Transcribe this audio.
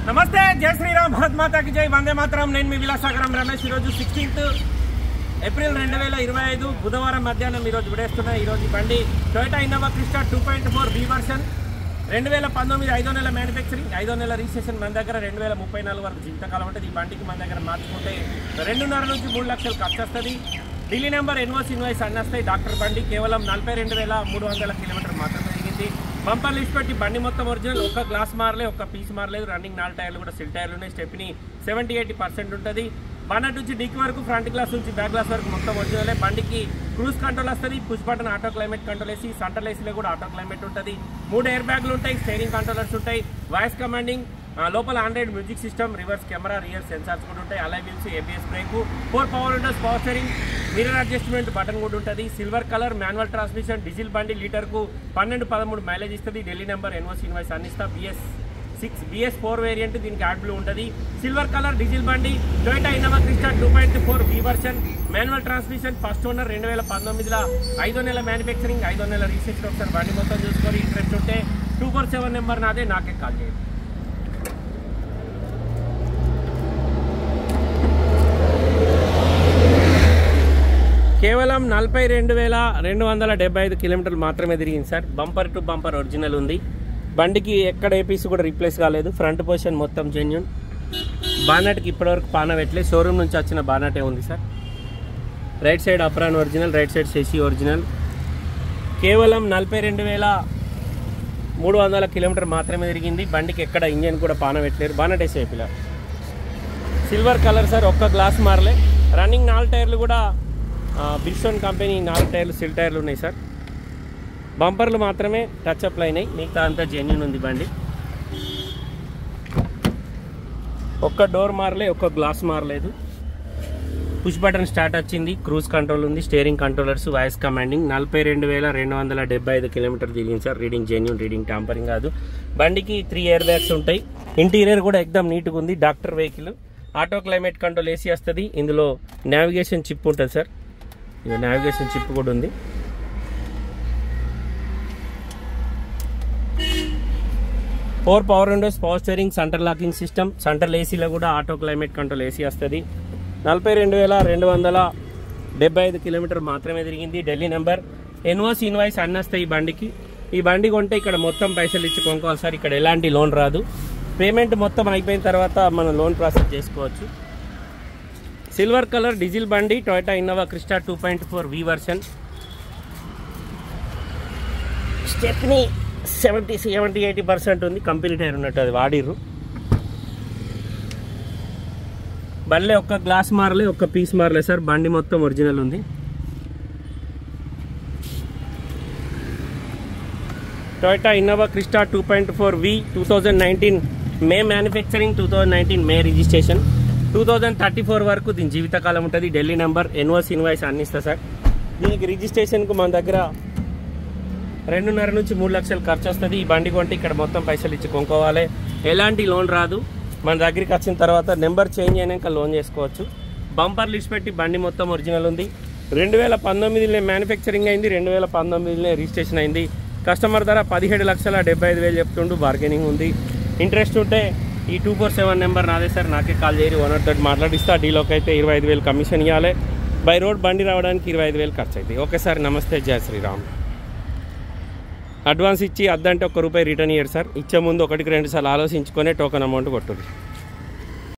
నమస్తే, జై శ్రీరామ్, భారత్ మాతాకి జై, వందే మాతరం. నేను మీ విలాసాగరం రమేష్. ఈరోజు 16th ఏప్రిల్ 2025 బుధవారం మధ్యాహ్నం ఈరోజు విడేస్తున్నా. ఈరోజు బండి Toyota Innova Crysta 2.4 B version 2019 5వ నెల మ్యానుఫ్యాక్చరింగ్, 5వ నెల రిజిస్ట్రేషన్. మన దగ్గర 2034 వరకు జీవితకాలం ఉంటుంది. ఈ బండికి మన దగ్గర మార్చుకుంటే 2.5 నుంచి 3 లక్షలు ఖర్చు వస్తుంది. ఢిల్లీ నెంబర్ ఇన్వాయిస్ అన్నీ వస్తాయి. డాక్టర్ బండి కేవలం 42,300 కిలోమీటర్ మాత్రమే తిరిగింది. బంపర్ లిస్ట్ పెట్టి బండి మొత్తం ఒరిజినల్, ఒక్క గ్లాస్ మారలే, ఒక్క పీస్ మారలేదు. రన్నింగ్ 4 టైర్లు కూడా సిల్ టైర్లు ఉన్నాయి. స్టెప్ని 70-80% ఉంటుంది. బానట్ నుంచి డిక్ వరకు, ఫ్రంట్ గ్లాస్ నుంచి బ్యాక్ గ్లాస్ వరకు మొత్తం ఒరిజినలే. బండికి క్రూజ్ కంట్రోల్ వస్తుంది, push button auto climate control వేసి, సెంట్రల్ ఏసీలో కూడా ఆటో క్లైమేట్ ఉంటుంది. 3 ఎయిర్ బ్యాగ్లు ఉంటాయి, స్టీరింగ్ కంట్రోలర్స్ ఉంటాయి, వాయిస్ కమాండింగ్, లోపల Android music system, reverse camera, rear sensors కూడా ఉంటాయి, అలై wheels, ABS break, 4 power Windows, power steering, mirror adjustment button కూడా ఉంటుంది. Silver colour manual transmission, diesel బండి, లీటర్కు 12-13 మైలేజ్ ఇస్తుంది. ఢిల్లీ నెంబర్ ఇన్వాయిస్ అన్ని ఇస్తా. BS4 వేరియంట్, దీనికి యాడ్ బ్లూ ఉంటుంది. సిల్వర్ కలర్ డీజిల్ బండి, Toyota Innova Crysta 2.4 B version, manual transmission, first owner, 2019లో 5వ నెల మ్యానుఫ్యాక్చరింగ్, 5వ నెల రిజిస్ట్రేషన్. ఒకసారి బండి మొత్తం చూసుకొని ఇంట్రెస్ట్ ఉంటే 247 నెంబర్ నాదే, నాకే కాల్ చేయండి. కేవలం 42,275 కిలోమీటర్లు మాత్రమే తిరిగింది sir. Bumper to bumper original ఉంది. బండికి ఎక్కడ ఏ పీస్ కూడా రీప్లేస్ కాలేదు. ఫ్రంట్ పొజిషన్ మొత్తం జెన్యూన్. బానట్కి ఇప్పటివరకు పాన పెట్టలేదు, షోరూమ్ నుంచి వచ్చిన బానటే ఉంది sir. Right side apron original, right side సెసి ఒరిజినల్. కేవలం 42,300 కిలోమీటర్ మాత్రమే తిరిగింది. బండికి ఎక్కడ ఇంజన్ కూడా పాన పెట్టలేరు. బానట్ వేసే పిల్లలు సిల్వర్ కలర్ సార్, ఒక్క గ్లాస్ మారలే. రన్నింగ్ 4 టైర్లు కూడా బిల్స్టోన్ కంపెనీ 4 టైర్లు సిల్ టైర్లు ఉన్నాయి సార్. బంపర్లు మాత్రమే టచ్ అప్లు అయినాయి, మిగతా అంతా జెన్యూన్ ఉంది బండి. ఒక్క డోర్ మారలే, ఒక్క గ్లాస్ మారలేదు. పుష్ బటన్ స్టార్ట్ వచ్చింది, క్రూజ్ కంట్రోల్ ఉంది, steering controllers, voice commanding. 42,275 kilometre తిరిగింది sir. Reading genuine, reading tampering కాదు. బండికి 3 ఎయిర్ బ్యాగ్స్ ఉంటాయి. ఇంటీరియర్ కూడా ఎక్దమ్ నీట్గా ఉంది. Doctor vehicle, auto climate control AC వస్తుంది. ఇందులో నావిగేషన్ చిప్ ఉంటుంది సార్. ఇది నావిగేషన్ చిప్ కూడా ఉంది. Four power Windows, power steering, central locking system, central ఏసీలో కూడా ఆటో క్లైమేట్ కంట్రోల్ ఏసీ వస్తుంది. 42,275 కిలోమీటర్ మాత్రమే తిరిగింది. ఢిల్లీ నెంబర్ ఇన్వాయిస్ అన్నీ వస్తాయి ఈ బండికి. ఈ బండి కొంటే ఇక్కడ మొత్తం పైసలు ఇచ్చి కొనుక్కోవాలి సార్. ఇక్కడ ఎలాంటి లోన్ రాదు. పేమెంట్ మొత్తం అయిపోయిన తర్వాత మనం లోన్ ప్రాసెస్ చేసుకోవచ్చు. సిల్వర్ కలర్ డీజిల్ బండి, Toyota Innova Crysta 2.4 B version. Stepney 70-80% ఉంది. కంపెనీ టైర్ ఉన్నట్టు, అది వాడిర్రు. బండిలో ఒక్క గ్లాస్ మారలే, ఒక్క పీస్ మారలే సార్. బండి మొత్తం ఒరిజినల్ ఉంది. టొయోటా ఇన్నోవా క్రిస్టా 2.4 V 2019 మే మ్యానుఫ్యాక్చరింగ్, 2019 మే రిజిస్ట్రేషన్. 2034 వరకు దీని జీవితకాలం ఉంటుంది. ఢిల్లీ నెంబర్ ఇన్వాయిస్ అన్ని ఇస్తా సార్. దీనికి రిజిస్ట్రేషన్కు మన దగ్గర 2.5 నుంచి 3 లక్షలు ఖర్చు వస్తుంది. ఈ బండి కొంటే ఇక్కడ మొత్తం పైసలు ఇచ్చి కొనుక్కోవాలి. ఎలాంటి లోన్ రాదు. మన దగ్గరికి వచ్చిన తర్వాత నెంబర్ చేంజ్ అయినాక లోన్ చేసుకోవచ్చు. బంపర్ లిస్ట్ పెట్టి బండి మొత్తం ఒరిజినల్ ఉంది. 2019లో మ్యానుఫ్యాక్చరింగ్ అయింది, 2019లో రిజిస్ట్రేషన్ అయింది. కస్టమర్ ధర 17,75,000 చెప్తుండు. బార్గెనింగ్ ఉంది. ఇంట్రెస్ట్ ఉంటే ఈ 247 నెంబర్ నాదే సార్, నాకే కాల్ చేయరు. ఓనర్ తోటి మాట్లాడిస్తా. డీలోకి అయితే 25,000 కమిషన్ ఇవ్వాలి. బై రోడ్ బండి రావడానికి 25,000 ఖర్చు అవుతాయి. ఓకే సార్, నమస్తే, జై శ్రీరామ్. అడ్వాన్స్ ఇచ్చి అద్దంటే ₹1 రిటర్న్ ఇయ్యారు సార్. ఇచ్చే ముందు 1-2 సార్లు ఆలోచించుకొని టోకెన్ అమౌంట్ కొట్టుర్రి.